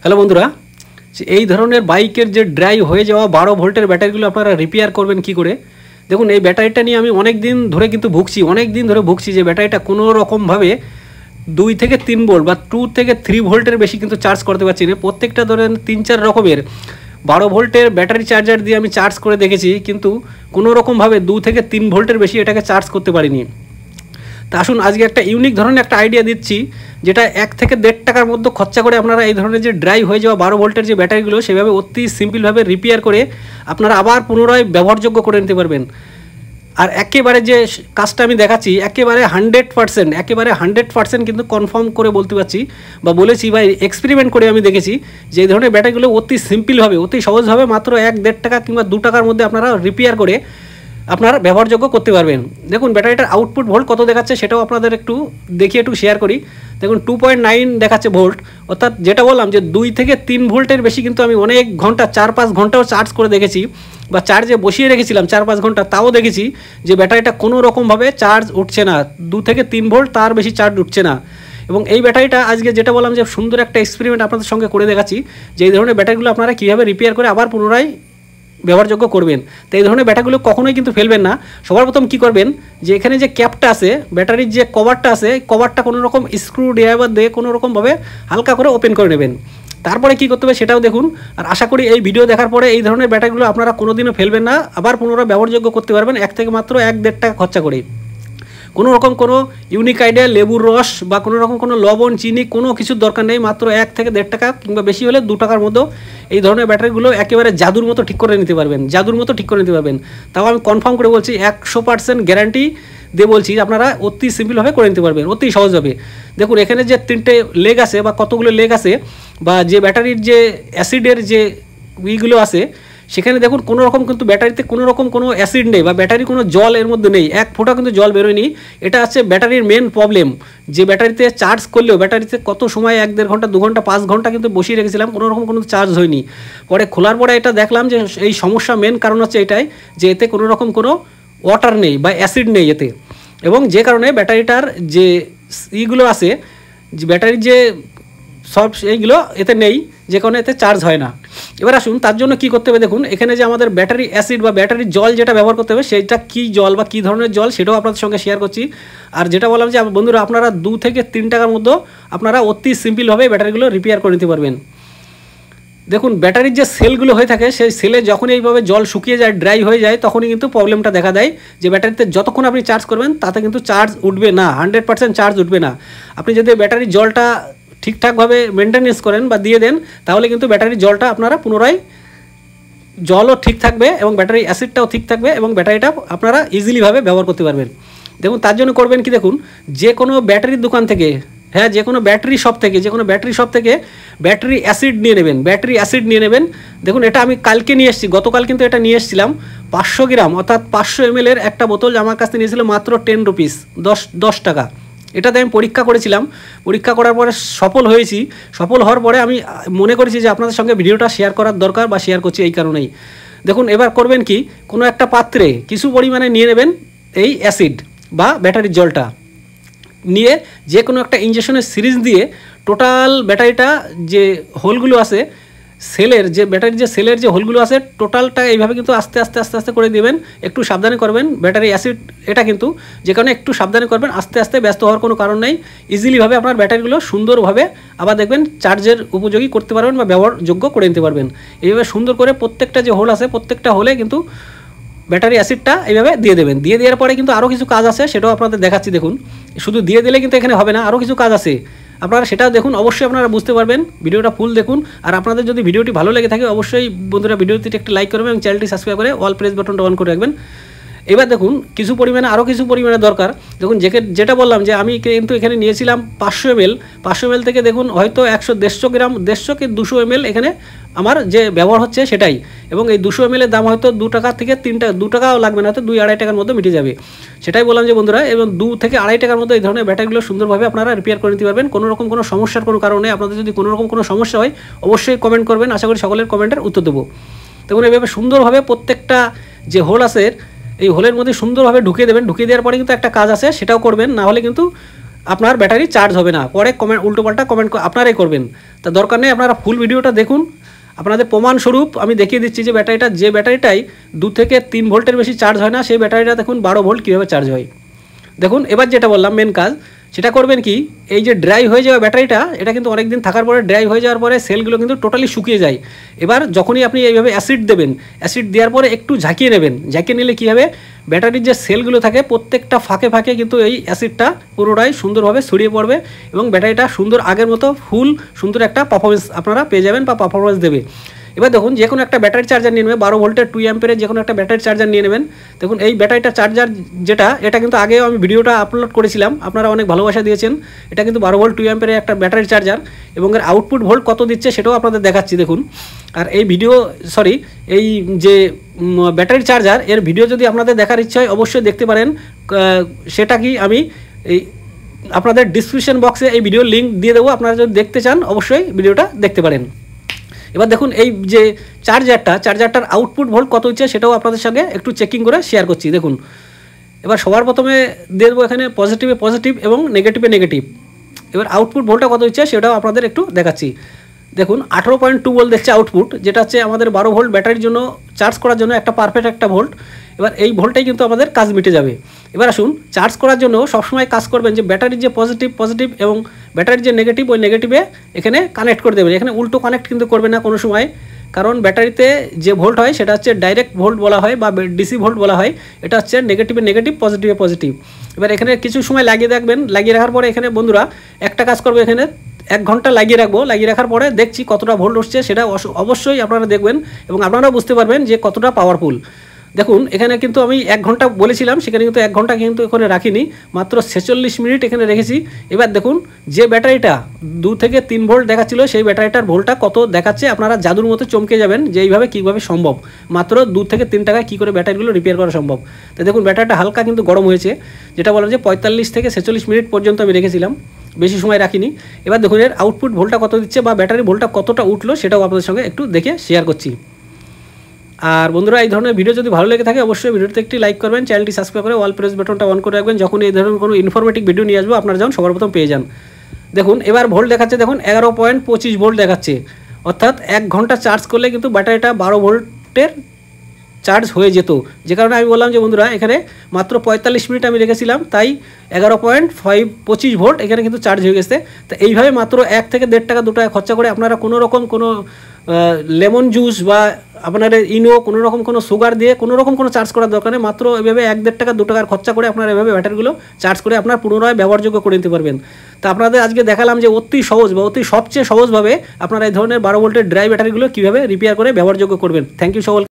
Hello বন্ধুরা, এই ধরনের বাইকের যে ড্রাই হয়ে যাওয়া 12 ভোল্টের ব্যাটারিগুলো আপনারা রিপেয়ার করবেন কি করে। দেখুন, এই ব্যাটারিটা নিয়ে আমি অনেক দিন ধরে ভুগছি যে ব্যাটারিটা কোনো রকমভাবে 2 থেকে 3 ভোল্ট বা 2 থেকে 3 ভোল্টের বেশি কিন্তু চার্জ করতে পারছি না। প্রত্যেকটা ধরেন 3-4 রকমের 12 ভোল্টের ব্যাটারি চার্জার দিয়ে আমি চার্জ করে দেখেছি, কিন্তু কোনো রকমভাবে 2 থেকে 3 ভোল্টের বেশি এটাকে চার্জ করতে পারিনি। তা আসুন আজকে একটা ইউনিক ধরনের একটা আইডিয়া দিচ্ছি, যেটা 1 থেকে 1.5 টাকার মধ্যে খরচা করে আপনারা এই ধরনের যে ড্রাই হয়ে যাওয়া 12 ভোল্টের যে ব্যাটারিগুলো সেভাবে অতি সিম্পলভাবে রিপেয়ার করে আপনারা আবার পুনরায় ব্যবহারযোগ্য করে নিতে পারবেন। আর একেবারে যে কাজটা আমি দেখাচ্ছি একেবারে 100% কিন্তু কনফার্ম করে বলতে পারছি বা বলেছি বা এক্সপেরিমেন্ট করে আমি দেখেছি যে এই ধরনের ব্যাটারিগুলো অতি সিম্পলভাবে অতি সহজভাবে মাত্র 1-1.5 টাকা কিংবা 2 টাকার মধ্যে আপনারা রিপেয়ার করে আপনারা ব্যবহারযোগ্য করতে পারবেন। দেখুন ব্যাটারিটার আউটপুট ভোল্ট কত দেখাচ্ছে সেটাও আপনাদের একটু শেয়ার করি। দেখুন 2.9 দেখাচ্ছে ভোল্ট, অর্থাৎ যেটা বললাম যে 2 থেকে 3 ভোল্টের বেশি কিন্তু আমি অনেক ঘন্টা 4-5 ঘন্টাও চার্জ করে দেখেছি বা চার্জে বসিয়ে রেখেছিলাম 4-5 ঘন্টা, তাও দেখেছি যে ব্যাটারিটা কোনো রকমভাবে চার্জ উঠছে না, 2 থেকে 3 ভোল্ট তার বেশি চার্জ উঠছে না। এবং এই ব্যাটারিটা আজকে যেটা বললাম যে সুন্দর একটা এক্সপেরিমেন্ট আপনাদের সঙ্গে করে দেখাচ্ছি যে এই ধরনের ব্যাটারিগুলো আপনারা কীভাবে রিপেয়ার করে আবার পুনরায় ব্যবহারযোগ্য করবেন। তো এই ধরনের ব্যাটারিগুলো কখনোই কিন্তু ফেলবেন না। সবার প্রথম কী করবেন, যে এখানে যে ক্যাপটা আছে ব্যাটারির যে কভারটা আছে, কভারটা কোনো রকম স্ক্রু ড্রাইভার দিয়ে কোনো রকমভাবে হালকা করে ওপেন করে নেবেন। তারপরে কী করতে হবে সেটাও দেখুন। আর আশা করি এই ভিডিও দেখার পরে এই ধরনের ব্যাটারিগুলো আপনারা কোনোদিনও ফেলবেন না, আবার পুনরায় ব্যবহারযোগ্য করতে পারবেন মাত্র 1-1.5 টাকা খরচা করে। কোনো রকম কোনো ইউনিক আইডিয়া, লেবুর রস বা কোনো রকম কোনো লবণ চিনি কোনো কিছুর দরকার নেই। মাত্র 1 থেকে 1.5 টাকা কিংবা বেশি হলে 2 টাকার মধ্যেও এই ধরনের ব্যাটারিগুলো একেবারে জাদুর মতো ঠিক করে নিতে পারবেন। তাও আমি কনফার্ম করে বলছি 100% গ্যারান্টি দিয়ে বলছি আপনারা অতি সিম্পলভাবে করে নিতে পারবেন, অতি সহজভাবে। দেখুন এখানে যে 3টে লেগ আছে বা কতগুলো লেগ আছে বা যে ব্যাটারির যে অ্যাসিডের যে ইগুলো আছে সেখানে দেখুন কোনো রকম কিন্তু ব্যাটারিতে কোনো রকম কোনো অ্যাসিড নেই বা ব্যাটারি কোনো জল এর মধ্যে নেই, 1 ফোঁটা কিন্তু জল বেরোয়নি। এটা আছে ব্যাটারির মেন প্রবলেম, যে ব্যাটারিতে চার্জ করলেও ব্যাটারিতে কত সময় 1-1.5 ঘন্টা 2 ঘন্টা 5 ঘন্টা কিন্তু বসিয়ে রেখেছিলাম, কোনো রকম কোনো চার্জ হয়নি। পরে খোলার পরে এটা দেখলাম যে এই সমস্যা মেন কারণ হচ্ছে এটাই যে এতে কোনো রকম কোনো ওয়াটার নেই বা অ্যাসিড নেই এতে, এবং যে কারণে ব্যাটারিটার যে ইগুলো আছে যে ব্যাটারির যে সব এইগুলো এতে নেই, যে কারণে এতে চার্জ হয় না। এবার আসুন তার জন্য কী করতে হবে। দেখুন এখানে যে আমাদের ব্যাটারি অ্যাসিড বা ব্যাটারির জল যেটা ব্যবহার করতে হবে সেটা কী জল বা কী ধরনের জল সেটাও আপনাদের সঙ্গে শেয়ার করছি। আর যেটা বললাম যে বন্ধুরা আপনারা 2 থেকে 3 টাকার মধ্যে আপনারা অতি সিম্পলভাবে ব্যাটারিগুলো রিপেয়ার করে নিতে পারবেন। দেখুন ব্যাটারির যে সেলগুলো হয়ে থাকে সেই সেলে যখন এইভাবে জল শুকিয়ে যায়, ড্রাই হয়ে যায়, তখনই কিন্তু প্রবলেমটা দেখা দেয় যে ব্যাটারিতে যতক্ষণ আপনি চার্জ করবেন তাতে কিন্তু চার্জ উঠবে না, 100% চার্জ উঠবে না। আপনি যদি ব্যাটারির জলটা ঠিকঠাকভাবে মেনটেনেন্স করেন বা দিয়ে দেন তাহলে কিন্তু ব্যাটারির জলটা আপনারা পুনরায় জলও ঠিক থাকবে এবং ব্যাটারি অ্যাসিডটাও ঠিক থাকবে এবং ব্যাটারিটা আপনারা ইজিলিভাবে ব্যবহার করতে পারবেন। দেখুন তার জন্য করবেন কি, দেখুন যে কোনো ব্যাটারির দোকান থেকে, হ্যাঁ যে কোনো ব্যাটারি শপ থেকে ব্যাটারি অ্যাসিড নিয়ে নেবেন। দেখুন এটা আমি কালকে নিয়ে এসেছি, গতকাল কিন্তু এটা নিয়ে এসেছিলাম 500 গ্রাম অর্থাৎ 500 ml এর একটা বোতল আমার কাছ থেকে নিয়েছিল মাত্র 10 রুপিস, 10 টাকা। এটাতে আমি পরীক্ষা করেছিলাম, পরীক্ষা করার পরে সফল হওয়ার পরে আমি মনে করেছি যে আপনাদের সঙ্গে ভিডিওটা শেয়ার করার দরকার বা শেয়ার করছি এই কারণেই। দেখুন এবার করবেন কি, কোনো একটা পাত্রে কিছু পরিমাণে নিয়ে নেবেন এই অ্যাসিড বা ব্যাটারির জলটা, নিয়ে যে কোনো একটা ইঞ্জেকশনের সিরিজ দিয়ে টোটাল ব্যাটারিটা যে হোলগুলো আছে ব্যাটারির যে সেলের যে হোলগুলো আছে টোটালটা এইভাবে কিন্তু আস্তে আস্তে করে দেবেন। একটু সাবধানে করবেন, ব্যাটারি অ্যাসিড এটা কিন্তু, যে কারণে একটু সাবধানে করবেন, আস্তে ব্যস্ত হওয়ার কোনো কারণ নেই। ইজিলিভাবে আপনার ব্যাটারিগুলো সুন্দরভাবে আবার দেখবেন চার্জের উপযোগী করতে পারবেন বা ব্যবহারযোগ্য করে নিতে পারবেন। এইভাবে সুন্দর করে প্রত্যেকটা যে হোল আছে প্রত্যেকটা হোলে কিন্তু ব্যাটারি অ্যাসিডটা এইভাবে দিয়ে দেবেন। দিয়ে দেওয়ার পরে কিন্তু আরও কিছু কাজ আছে, সেটাও আপনাদের দেখাচ্ছি। দেখুন শুধু দিয়ে দিলে কিন্তু এখানে হবে না, আরও কিছু কাজ আছে, আপনারা সেটাও দেখুন, অবশ্যই আপনারা বুঝতে পারবেন। ভিডিওটা ফুল দেখুন। আর আপনাদের যদি ভিডিওটি ভালো লেগে থাকে অবশ্যই বন্ধুরা ভিডিওটিতে একটি লাইক করবেন এবং চ্যানেলটি সাবস্ক্রাইব করে অল প্রেস বাটনটা অন করে রাখবেন। এবার দেখুন আরও কিছু পরিমাণে দরকার। দেখুন যেটা বললাম যে আমি কিন্তু এখানে নিয়েছিলাম 500 ml থেকে দেখুন হয়তো 150 গ্রাম 150 কি 200 ml এখানে আমার যে ব্যবহার হচ্ছে সেটাই, এবং এই 200 ml এর দাম হয়তো 2 টাকা থেকে 3 টাকা, 2 টাকাও লাগবে না, হয়তো 2-2.5 টাকার মধ্যে মিটে যাবে। সেটাই বললাম যে বন্ধুরা, এবং 2 থেকে 2.5 টাকার মধ্যে এই ধরনের ব্যাটারিগুলো সুন্দরভাবে আপনারা রিপেয়ার করে নিতে পারবেন। কোনো রকম কোনো সমস্যার কোনো কারণে আপনাদের যদি কোনো রকম কোনো সমস্যা হয় অবশ্যই কমেন্ট করবেন, আশা করি সকলের কমেন্টের উত্তর দেবো। দেখুন এইভাবে সুন্দরভাবে প্রত্যেকটা যে হোল আছে এই হোলের মধ্যে সুন্দরভাবে ঢুকিয়ে দেবেন। ঢুকিয়ে দেওয়ার পরে কিন্তু একটা কাজ আছে সেটাও করবেন, না হলে কিন্তু আপনার ব্যাটারি চার্জ হবে না। পরে কমেন্ট উল্টোপাল্টা কমেন্ট আপনারাই করবেন, তা দরকার নেই। আপনারা ফুল ভিডিওটা দেখুন। আপনাদের প্রমাণস্বরূপ আমি দেখিয়ে দিচ্ছি যে ব্যাটারিটাই 2 থেকে 3 ভোল্টের বেশি চার্জ হয় না, সেই ব্যাটারিটা দেখুন 12 ভোল্ট কীভাবে চার্জ হয়। দেখুন এবার যেটা বললাম মেন কাজ, সেটা করবেন কি, এই যে ড্রাই হয়ে যাওয়া ব্যাটারিটা, এটা কিন্তু অনেক দিন থাকার পরে ড্রাই হয়ে যাওয়ার পরে সেলগুলো কিন্তু টোটালি শুকিয়ে যায়। এবার যখনই আপনি এইভাবে অ্যাসিড দেবেন, অ্যাসিড দেওয়ার পরে একটু ঝাঁকিয়ে নেবেন। ঝাঁকিয়ে নিলে কী হবে, ব্যাটারির যে সেলগুলো থাকে প্রত্যেকটা ফাঁকে ফাঁকে কিন্তু এই অ্যাসিডটা পুরোটাই সুন্দরভাবে ছড়িয়ে পড়বে এবং ব্যাটারিটা সুন্দর আগের মতো ফুল সুন্দর একটা পারফরমেন্স আপনারা পেয়ে যাবেন বা পারফরমেন্স দেবে। এবার দেখুন যে কোনো একটা ব্যাটারি চার্জার নিয়ে নেবেন, 12 ভোল্টের 2 অ্যাম্পিয়ারের যে কোনো একটা ব্যাটারি চার্জার নিয়ে নেবেন। দেখুন এই ব্যাটারিটা চার্জার এটা কিন্তু আগেও আমি ভিডিওটা আপলোড করেছিলাম, আপনারা অনেক ভালোবাসা দিয়েছেন। এটা কিন্তু 12 ভোল্ট 2 অ্যাম্পিয়ারের একটা ব্যাটারি চার্জার এবং এর আউটপুট ভোল্ট কত দিচ্ছে সেটাও আপনাদের দেখাচ্ছি দেখুন। আর এই এই যে ব্যাটারি চার্জার এর ভিডিও যদি আপনাদের দেখার ইচ্ছা হয় অবশ্যই দেখতে পারেন। সেটা কি আমি এই আপনাদের ডিসক্রিপশন বক্সে এই ভিডিওর লিঙ্ক দিয়ে দেবো, আপনারা যদি দেখতে চান অবশ্যই ভিডিওটা দেখতে পারেন। এবার দেখুন এই যে চার্জারটার আউটপুট ভোল্ট কত হচ্ছে সেটাও আপনাদের সঙ্গে একটু চেকিং করে শেয়ার করছি। দেখুন এবার সবার প্রথমে দিয়ে দেবো এখানে পজিটিভে পজিটিভ এবং নেগেটিভে নেগেটিভ। এবার আউটপুট ভোল্টটা কত হচ্ছে সেটাও আপনাদের একটু দেখাচ্ছি। দেখুন 18.2 ভোল্ট দিচ্ছে আউটপুট, যেটা হচ্ছে আমাদের 12 ভোল্ট ব্যাটারির জন্য চার্জ করার জন্য একটা পারফেক্ট একটা ভোল্ট। এবার এই ভোল্টটাই কিন্তু আমাদের কাজ মিটে যাবে। এবার আসুন চার্জ করার জন্য সবসময় কাজ করবেন যে ব্যাটারির যে পজিটিভ এবং ব্যাটারির যে নেগেটিভ, ওই নেগেটিভে এখানে কানেক্ট করে দেবেন। এখানে উল্টো কানেক্ট কিন্তু করবে না কোনো সময়, কারণ ব্যাটারিতে যে ভোল্ট হয় সেটা হচ্ছে ডাইরেক্ট ভোল্ট বলা হয় বা ডিসি ভোল্ট বলা হয়। এটা হচ্ছে নেগেটিভে নেগেটিভ, পজিটিভে পজিটিভ। এবার এখানে কিছু সময় লাগিয়ে রাখবেন। লাগিয়ে রাখার পরে এখানে বন্ধুরা একটা কাজ করবে, এখানে 1 ঘন্টা লাগিয়ে রাখবো। লাগিয়ে রাখার পরে দেখছি কতটা ভোল্ট উঠছে সেটা অবশ্যই আপনারা দেখবেন এবং আপনারাও বুঝতে পারবেন যে কতটা পাওয়ারফুল। দেখুন এখানে কিন্তু আমি 1 ঘন্টা বলেছিলাম, সেখানে কিন্তু 1 ঘন্টা কিন্তু এখানে রাখিনি, মাত্র 46 মিনিট এখানে রেখেছি। এবার দেখুন যে ব্যাটারিটা 2 থেকে 3 ভোল্ট দেখাচ্ছিল সেই ব্যাটারিটার ভোল্টটা কত দেখাচ্ছে, আপনারা জাদুর মতো চমকে যাবেন যে এইভাবে কীভাবে সম্ভব, মাত্র 2 থেকে 3 টাকায় কী করে ব্যাটারিগুলো রিপেয়ার করা সম্ভব। তো দেখুন ব্যাটারিটা হালকা কিন্তু গরম হয়েছে, যেটা বললাম যে 45 থেকে 46 মিনিট পর্যন্ত আমি রেখেছিলাম, বেশি সময় রাখিনি। এবার দেখুন এর আউটপুট ভোল্টটা কত দিচ্ছে বা ব্যাটারি ভোল্টটা কতটা উঠলো সেটাও আপনাদের সঙ্গে একটু দেখে শেয়ার করছি। আর বন্ধুরা এই ধরনের ভিডিও যদি ভালো লেগে থাকে অবশ্যই ভিডিওতে একটি লাইক করবেন, চ্যানেলটি সাবস্ক্রাইব করে অল প্রেস বাটনটা অন করে রাখবেন, যখন এই ধরনের কোনো ইনফরমেটিভ ভিডিও নিয়ে আসবো আপনারা যেন সবার প্রথম পেয়ে যান। দেখুন এবার ভোল্ট দেখাচ্ছে, দেখুন 11.25 ভোল্ট দেখাচ্ছে, অর্থাৎ 1 ঘন্টা চার্জ করলে কিন্তু ব্যাটারিটা 12 ভোল্টের চার্জ হয়ে যেত। যে কারণে আমি বললাম যে বন্ধুরা এখানে মাত্র 45 মিনিট আমি রেখেছিলাম, তাই 11.25 ভোল্ট এখানে কিন্তু চার্জ হয়ে গেছে। তো এইভাবে মাত্র 1 থেকে 1.5 টাকা 2 টাকা খরচা করে আপনারা কোনো লেমন জুস বা আপনার ইনো কোনো সুগার দিয়ে কোনো চার্জ করার দরকার নেই, মাত্র এভাবে 1-1.5 টাকা 2 টাকার খরচা করে আপনারা এভাবে ব্যাটারিগুলো চার্জ করে আপনার পুনরায় ব্যবহারযোগ্য করে নিতে পারবেন। তো আপনাদের আজকে দেখালাম যে অতি সহজ বা সবচেয়ে সহজভাবে আপনারা এই ধরনের 12 ভোল্টের ড্রাই ব্যাটারিগুলো কীভাবে রিপেয়ার করে ব্যবহারযোগ্য করবেন। থ্যাংক ইউ সকল।